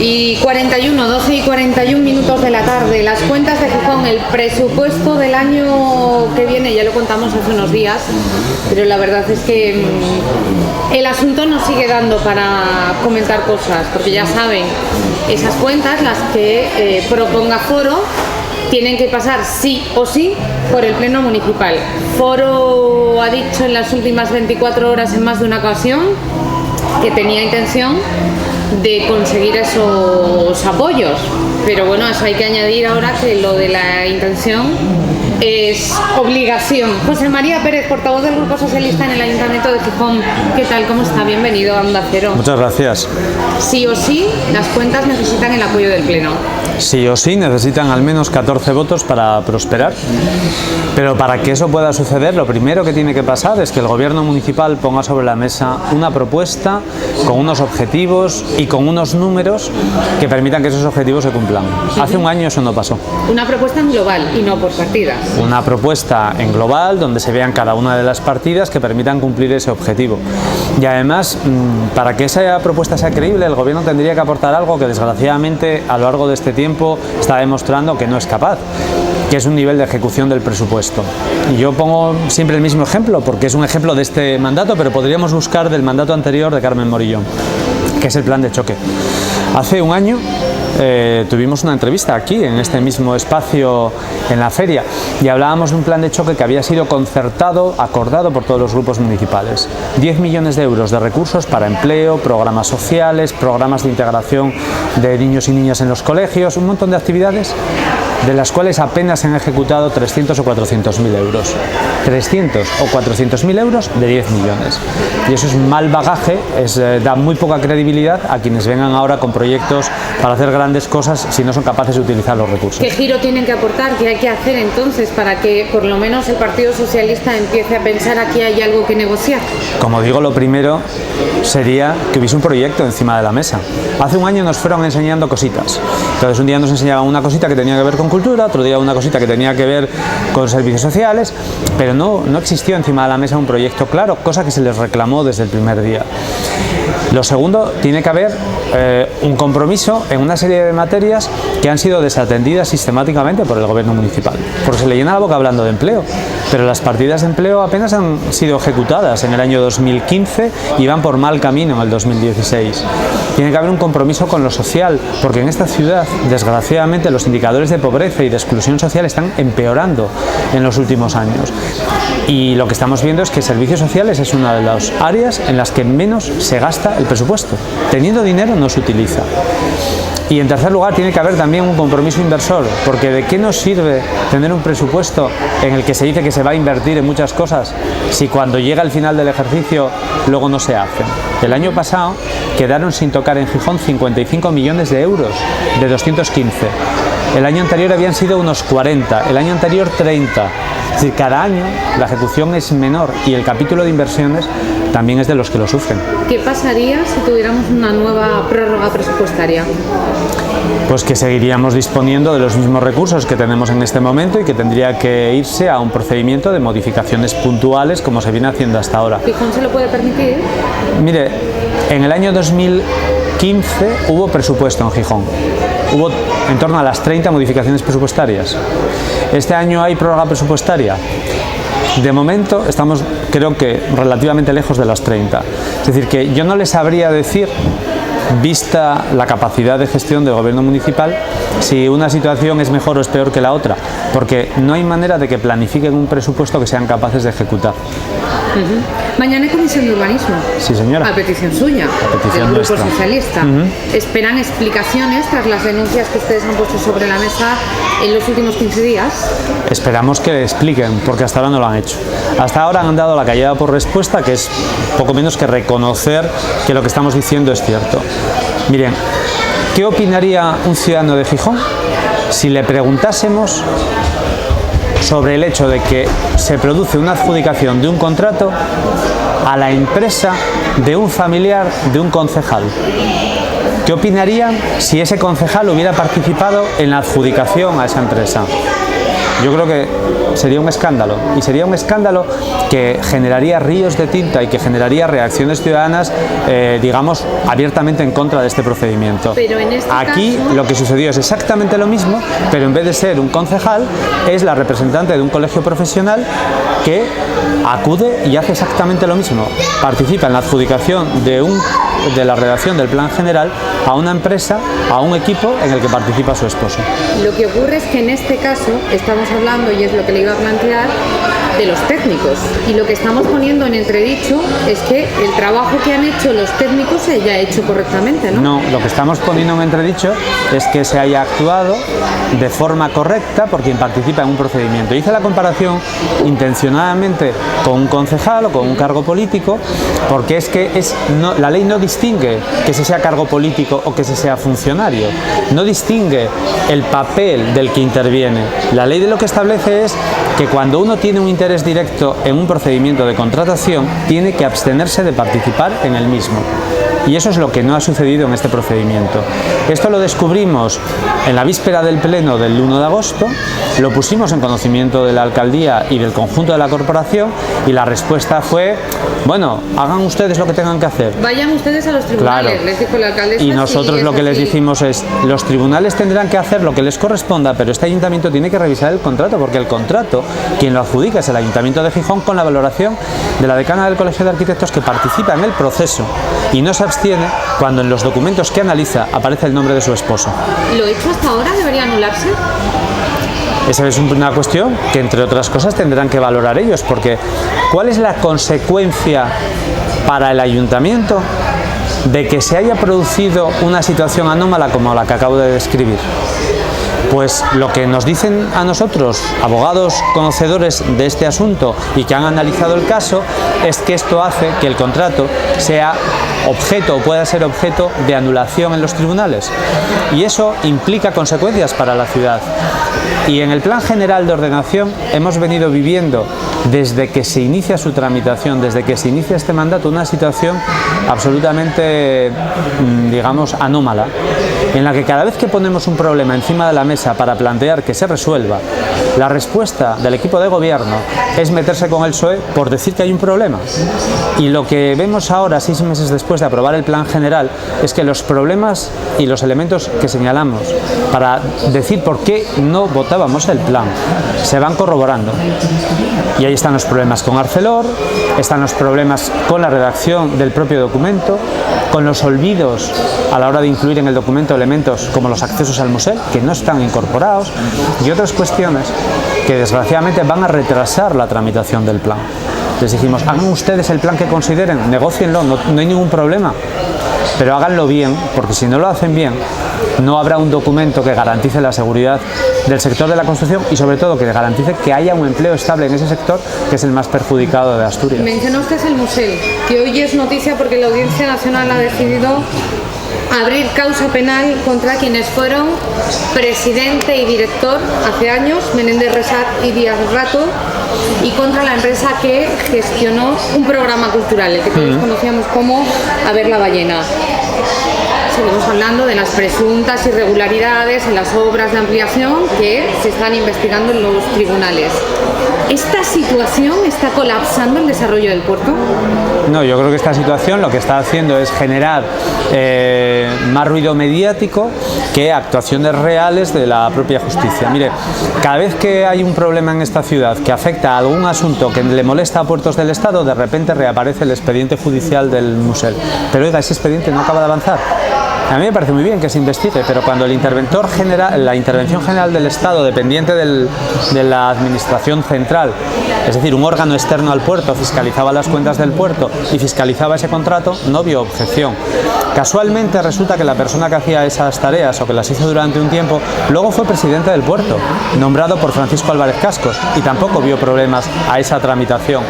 Y 12 y 41 minutos de la tarde, las cuentas de Gijón, el presupuesto del año que viene, ya lo contamos hace unos días, pero la verdad es que el asunto nos sigue dando para comentar cosas, porque ya saben, esas cuentas, las que proponga Foro, tienen que pasar sí o sí por el Pleno Municipal. Foro ha dicho en las últimas 24 horas en más de una ocasión que tenía intención de conseguir esos apoyos, pero bueno, eso hay que añadir ahora que lo de la intención es obligación. José María Pérez, portavoz del Grupo Socialista en el Ayuntamiento de Gijón, ¿qué tal? ¿Cómo está? Bienvenido a Onda Cero. Muchas gracias. Sí o sí, las cuentas necesitan el apoyo del Pleno. Sí o sí, necesitan al menos 14 votos para prosperar. Pero para que eso pueda suceder, lo primero que tiene que pasar es que el Gobierno municipal ponga sobre la mesa una propuesta con unos objetivos y con unos números que permitan que esos objetivos se cumplan. Hace un año eso no pasó. Una propuesta en global y no por partidas. Una propuesta en global donde se vean cada una de las partidas que permitan cumplir ese objetivo. Y además, para que esa propuesta sea creíble, el Gobierno tendría que aportar algo que desgraciadamente a lo largo de este tiempo está demostrando que no es capaz, que es un nivel de ejecución del presupuesto. Y yo pongo siempre el mismo ejemplo, porque es un ejemplo de este mandato, pero podríamos buscar del mandato anterior de Carmen Morillo, que es el plan de choque. Hace un año tuvimos una entrevista aquí, en este mismo espacio, en la feria, y hablábamos de un plan de choque que había sido concertado, acordado por todos los grupos municipales. 10 millones de euros de recursos para empleo, programas sociales, programas de integración de niños y niñas en los colegios, un montón de actividades de las cuales apenas se han ejecutado 300 o 400.000 euros. 300 o 400.000 euros de 10 millones. Y eso es mal bagaje, da muy poca credibilidad a quienes vengan ahora con proyectos para hacer grandes cosas si no son capaces de utilizar los recursos. ¿Qué giro tienen que aportar? ¿Qué hay que hacer entonces para que por lo menos el Partido Socialista empiece a pensar aquí hay algo que negociar? Como digo, lo primero sería que hubiese un proyecto encima de la mesa. Hace un año nos fueron enseñando cositas. Entonces un día nos enseñaban una cosita que tenía que ver con cultura, otro día una cosita que tenía que ver con servicios sociales, pero no existió encima de la mesa un proyecto claro, cosa que se les reclamó desde el primer día. Lo segundo, tiene que haber un compromiso en una serie de materias que han sido desatendidas sistemáticamente por el Gobierno municipal, porque se le llena la boca hablando de empleo, pero las partidas de empleo apenas han sido ejecutadas en el año 2015 y van por mal camino en el 2016. Tiene que haber un compromiso con lo social, porque en esta ciudad, desgraciadamente, los indicadores de pobreza y de exclusión social están empeorando en los últimos años. Y lo que estamos viendo es que servicios sociales es una de las áreas en las que menos se gasta el presupuesto. Teniendo dinero no se utiliza. Y en tercer lugar tiene que haber también un compromiso inversor, porque ¿de qué nos sirve tener un presupuesto en el que se dice que se va a invertir en muchas cosas si cuando llega el final del ejercicio luego no se hacen? El año pasado quedaron sin tocar en Gijón 55 millones de euros de 215. El año anterior habían sido unos 40, el año anterior 30. Es decir, cada año la ejecución es menor y el capítulo de inversiones también es de los que lo sufren. ¿Qué pasaría si tuviéramos una nueva prórroga presupuestaria? Pues que seguiríamos disponiendo de los mismos recursos que tenemos en este momento y que tendría que irse a un procedimiento de modificaciones puntuales como se viene haciendo hasta ahora. ¿Gijón se lo puede permitir? Mire, en el año 2015 hubo presupuesto en Gijón. Hubo en torno a las 30 modificaciones presupuestarias. Este año hay prórroga presupuestaria. De momento estamos, creo que, relativamente lejos de las 30. Es decir, que yo no les sabría decir, vista la capacidad de gestión del Gobierno municipal, si una situación es mejor o es peor que la otra, porque no hay manera de que planifiquen un presupuesto que sean capaces de ejecutar. Mañana hay comisión de urbanismo. Sí, señora. A petición suya, del Grupo Socialista. ¿Esperan explicaciones tras las denuncias que ustedes han puesto sobre la mesa en los últimos 15 días? Esperamos que expliquen, porque hasta ahora no lo han hecho. Hasta ahora han dado la callada por respuesta, que es poco menos que reconocer que lo que estamos diciendo es cierto. Miren, ¿qué opinaría un ciudadano de Gijón si le preguntásemos sobre el hecho de que se produce una adjudicación de un contrato a la empresa de un familiar de un concejal? ¿Qué opinarían si ese concejal hubiera participado en la adjudicación a esa empresa? yo creo que sería un escándalo, y sería un escándalo que generaría ríos de tinta y que generaría reacciones ciudadanas, digamos, abiertamente en contra de este procedimiento. Pero en este Aquí caso... lo que sucedió es exactamente lo mismo, pero en vez de ser un concejal, es la representante de un colegio profesional que acude y hace exactamente lo mismo. Participa en la adjudicación de la redacción del plan general a una empresa, a un equipo en el que participa su esposo. Lo que ocurre es que en este caso estamos hablando, y es lo que le iba a plantear, de los técnicos, y lo que estamos poniendo en entredicho es que el trabajo que han hecho los técnicos se haya hecho correctamente, ¿no? No, lo que estamos poniendo en entredicho es que se haya actuado de forma correcta por quien participa en un procedimiento. Hice la comparación intencionadamente con un concejal o con un cargo político, porque es que la ley no distingue que se sea cargo político o que se sea funcionario, no distingue el papel del que interviene. La ley de lo que establece es que cuando uno tiene un interés directo en un procedimiento de contratación, tiene que abstenerse de participar en el mismo. Y eso es lo que no ha sucedido en este procedimiento. Esto lo descubrimos en la víspera del pleno del 1 de agosto, lo pusimos en conocimiento de la alcaldía y del conjunto de la corporación, y la respuesta fue: bueno, hagan ustedes lo que tengan que hacer. Vayan ustedes a los tribunales, claro. les dijo la alcaldesa. Y nosotros lo que les dijimos es: los tribunales tendrán que hacer lo que les corresponda, pero este ayuntamiento tiene que revisar el contrato, porque el contrato, quien lo adjudica es el Ayuntamiento de Gijón, con la valoración de la decana del Colegio de Arquitectos, que participa en el proceso y no se abstiene cuando en los documentos que analiza aparece el nombre de su esposo. ¿Lo hecho hasta ahora debería anularse? Esa es una cuestión que, entre otras cosas, tendrán que valorar ellos, porque ¿cuál es la consecuencia para el ayuntamiento de que se haya producido una situación anómala como la que acabo de describir? Pues lo que nos dicen a nosotros, abogados conocedores de este asunto y que han analizado el caso, es que esto hace que el contrato sea objeto o pueda ser objeto de anulación en los tribunales, y eso implica consecuencias para la ciudad. Y en el Plan General de Ordenación hemos venido viviendo, desde que se inicia su tramitación, desde que se inicia este mandato, una situación absolutamente, digamos, anómala, en la que cada vez que ponemos un problema encima de la mesa para plantear que se resuelva, la respuesta del equipo de gobierno es meterse con el PSOE por decir que hay un problema. Y lo que vemos ahora, 6 meses después de aprobar el plan general, es que los problemas y los elementos que señalamos para decir por qué no votábamos el plan se van corroborando. Y ahí están los problemas con Arcelor, están los problemas con la redacción del propio documento, con los olvidos a la hora de incluir en el documento elementos como los accesos al museo, que no están incorporados, y otras cuestiones que desgraciadamente van a retrasar la tramitación del plan. Les dijimos: hagan ustedes el plan que consideren, negócienlo, no hay ningún problema, pero háganlo bien, porque si no lo hacen bien, no habrá un documento que garantice la seguridad del sector de la construcción y, sobre todo, que garantice que haya un empleo estable en ese sector, que es el más perjudicado de Asturias. Mencionó usted el museo, que hoy es noticia porque la Audiencia Nacional ha decidido abrir causa penal contra quienes fueron presidente y director hace años, Menéndez Resat y Díaz Rato, y contra la empresa que gestionó un programa cultural, el que todos conocíamos como A ver la ballena. Seguimos hablando de las presuntas irregularidades en las obras de ampliación que se están investigando en los tribunales. ¿Esta situación está colapsando el desarrollo del puerto? No, yo creo que esta situación lo que está haciendo es generar más ruido mediático que actuaciones reales de la propia justicia. Mire, cada vez que hay un problema en esta ciudad que afecta a algún asunto que le molesta a puertos del Estado, de repente reaparece el expediente judicial del museo. Pero oiga, ese expediente no acaba de avanzar. A mí me parece muy bien que se investigue, pero cuando el interventor general, la Intervención General del Estado, dependiente de la Administración Central, es decir, un órgano externo al puerto, fiscalizaba las cuentas del puerto y fiscalizaba ese contrato, no vio objeción. Casualmente resulta que la persona que hacía esas tareas, o que las hizo durante un tiempo, luego fue presidente del puerto, nombrado por Francisco Álvarez Cascos, y tampoco vio problemas a esa tramitación.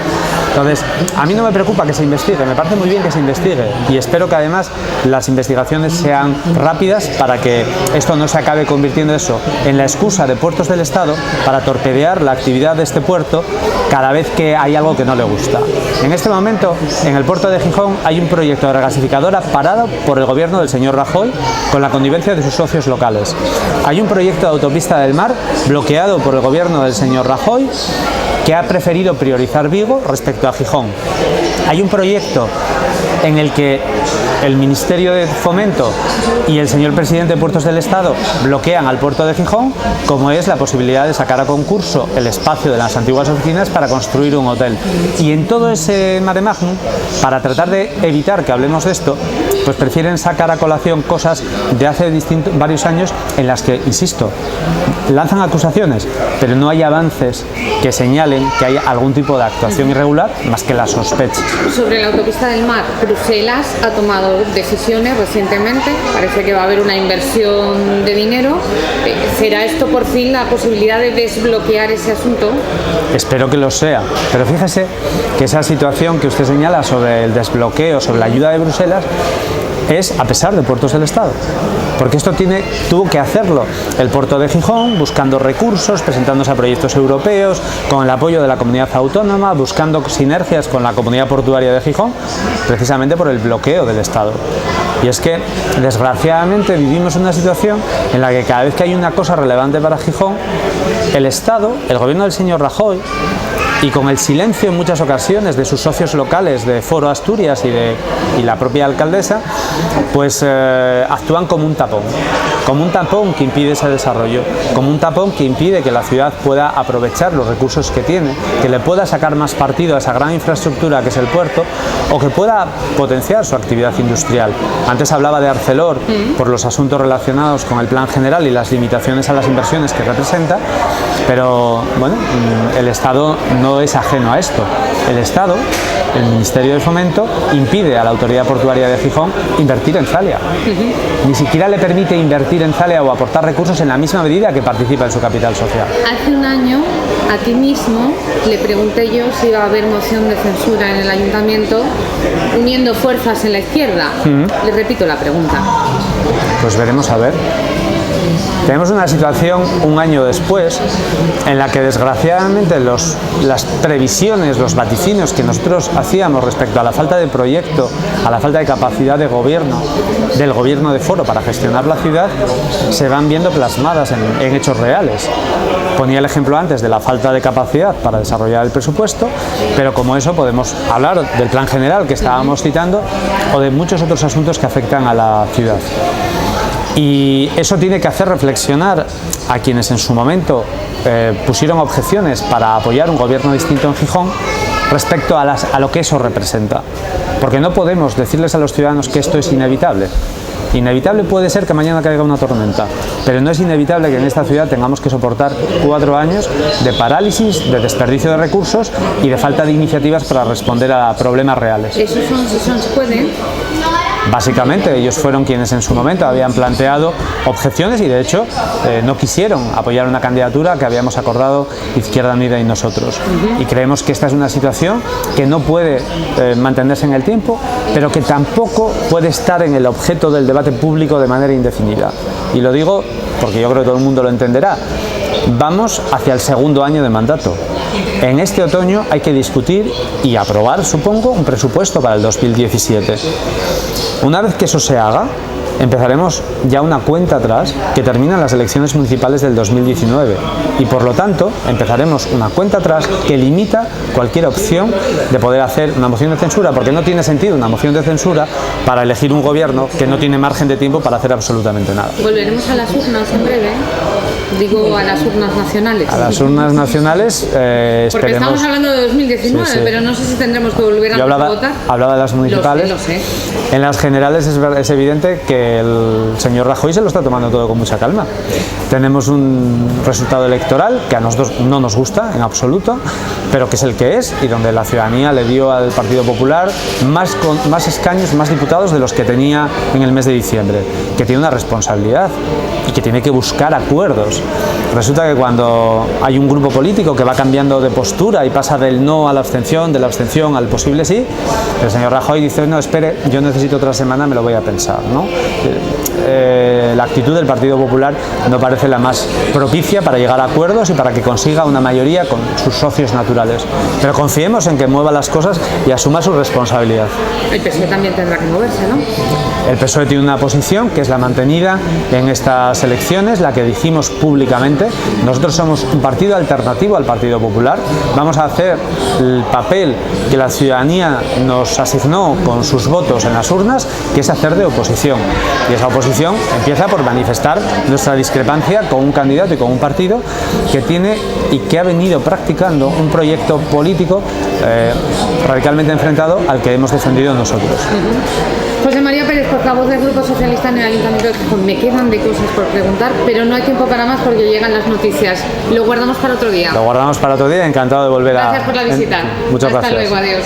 Entonces, a mí no me preocupa que se investigue, me parece muy bien que se investigue y espero que además las investigaciones sean rápidas para que esto no se acabe convirtiendo eso en la excusa de Puertos del Estado para torpedear la actividad de este puerto cada vez que hay algo que no le gusta. En este momento, en el puerto de Gijón hay un proyecto de regasificadora parado por el gobierno del señor Rajoy con la connivencia de sus socios locales. Hay un proyecto de autopista del mar bloqueado por el gobierno del señor Rajoy que ha preferido priorizar Vigo respecto a Gijón. Hay un proyecto en el que el Ministerio de Fomento y el señor presidente de Puertos del Estado bloquean al puerto de Gijón, como es la posibilidad de sacar a concurso el espacio de las antiguas oficinas para construir un hotel. Y en todo ese mare magnum, para tratar de evitar que hablemos de esto, pues prefieren sacar a colación cosas de hace varios años en las que, insisto, lanzan acusaciones, pero no hay avances que señalen que hay algún tipo de actuación irregular más que la sospecha. Sobre la autopista del mar, Bruselas ha tomado decisiones recientemente, parece que va a haber una inversión de dinero. ¿Será esto por fin la posibilidad de desbloquear ese asunto? Espero que lo sea, pero fíjese que esa situación que usted señala sobre el desbloqueo, sobre la ayuda de Bruselas, es a pesar de Puertos del Estado, porque esto tuvo que hacerlo el puerto de Gijón, buscando recursos, presentándose a proyectos europeos, con el apoyo de la comunidad autónoma, buscando sinergias con la comunidad portuaria de Gijón, precisamente por el bloqueo del Estado. Y es que, desgraciadamente, vivimos una situación en la que cada vez que hay una cosa relevante para Gijón, el Estado, el gobierno del señor Rajoy, y con el silencio en muchas ocasiones de sus socios locales de Foro Asturias y la propia alcaldesa, pues actúan como un tapón que impide ese desarrollo, como un tapón que impide que la ciudad pueda aprovechar los recursos que tiene, que le pueda sacar más partido a esa gran infraestructura que es el puerto, o que pueda potenciar su actividad industrial. Antes hablaba de Arcelor por los asuntos relacionados con el plan general y las limitaciones a las inversiones que representa, pero bueno, el Estado no es ajeno a esto. El Estado, el Ministerio de Fomento, impide a la Autoridad Portuaria de Gijón invertir en Zalia. Ni siquiera le permite invertir en Zalia o aportar recursos en la misma medida que participa en su capital social. Hace un año, a ti mismo, le pregunté yo si iba a haber moción de censura en el Ayuntamiento uniendo fuerzas en la izquierda. Le repito la pregunta. Pues veremos a ver. Tenemos una situación un año después en la que desgraciadamente las previsiones, los vaticinios que nosotros hacíamos respecto a la falta de proyecto, a la falta de capacidad de gobierno, del gobierno de Foro para gestionar la ciudad, se van viendo plasmadas en hechos reales. Ponía el ejemplo antes de la falta de capacidad para desarrollar el presupuesto, pero como eso podemos hablar del plan general que estábamos citando o de muchos otros asuntos que afectan a la ciudad. Y eso tiene que hacer reflexionar a quienes en su momento pusieron objeciones para apoyar un gobierno distinto en Gijón respecto a lo que eso representa. Porque no podemos decirles a los ciudadanos que esto es inevitable. Inevitable puede ser que mañana caiga una tormenta, pero no es inevitable que en esta ciudad tengamos que soportar 4 años de parálisis, de desperdicio de recursos y de falta de iniciativas para responder a problemas reales. ¿Esos son se pueden? Básicamente, ellos fueron quienes en su momento habían planteado objeciones y de hecho no quisieron apoyar una candidatura que habíamos acordado Izquierda Unida y nosotros. Y creemos que esta es una situación que no puede mantenerse en el tiempo, pero que tampoco puede estar en el objeto del debate público de manera indefinida. Y lo digo porque yo creo que todo el mundo lo entenderá. Vamos hacia el segundo año de mandato. En este otoño hay que discutir y aprobar, supongo, un presupuesto para el 2017. Una vez que eso se haga, empezaremos ya una cuenta atrás que terminan las elecciones municipales del 2019 y por lo tanto empezaremos una cuenta atrás que limita cualquier opción de poder hacer una moción de censura, porque no tiene sentido una moción de censura para elegir un gobierno que no tiene margen de tiempo para hacer absolutamente nada. Volveremos a las urnas en breve. Digo, a las urnas nacionales. A las urnas nacionales esperemos... Porque estamos hablando de 2019, sí. Pero no sé si tendremos que volver a votar. Hablaba de las municipales. Lo sé. En las generales es evidente que el señor Rajoy se lo está tomando todo con mucha calma. Tenemos un resultado electoral que a nosotros no nos gusta en absoluto, pero que es el que es, y donde la ciudadanía le dio al Partido Popular más escaños, más diputados de los que tenía en el mes de diciembre, que tiene una responsabilidad y que tiene que buscar acuerdos. Resulta que cuando hay un grupo político que va cambiando de postura y pasa del no a la abstención, de la abstención al posible sí, el señor Rajoy dice, no, espere, yo necesito otra semana, me lo voy a pensar, ¿no? La actitud del Partido Popular no parece la más propicia para llegar a acuerdos y para que consiga una mayoría con sus socios naturales. Pero confiemos en que mueva las cosas y asuma su responsabilidad. El PSOE también tendrá que moverse, ¿no? El PSOE tiene una posición que es la mantenida en estas elecciones, la que dijimos públicamente. Nosotros somos un partido alternativo al Partido Popular. Vamos a hacer el papel que la ciudadanía nos asignó con sus votos en las urnas, que es hacer de oposición. Y esa oposición empieza por manifestar nuestra discrepancia con un candidato y con un partido que tiene y que ha venido practicando un proyecto político radicalmente enfrentado al que hemos defendido nosotros. José María Pérez, portavoz del Grupo Socialista en el Ayuntamiento de Gijón. Me quedan de cosas por preguntar, pero no hay tiempo para más porque llegan las noticias. Lo guardamos para otro día. Lo guardamos para otro día, encantado de volver Gracias por la visita. Muchas gracias. Hasta luego, adiós.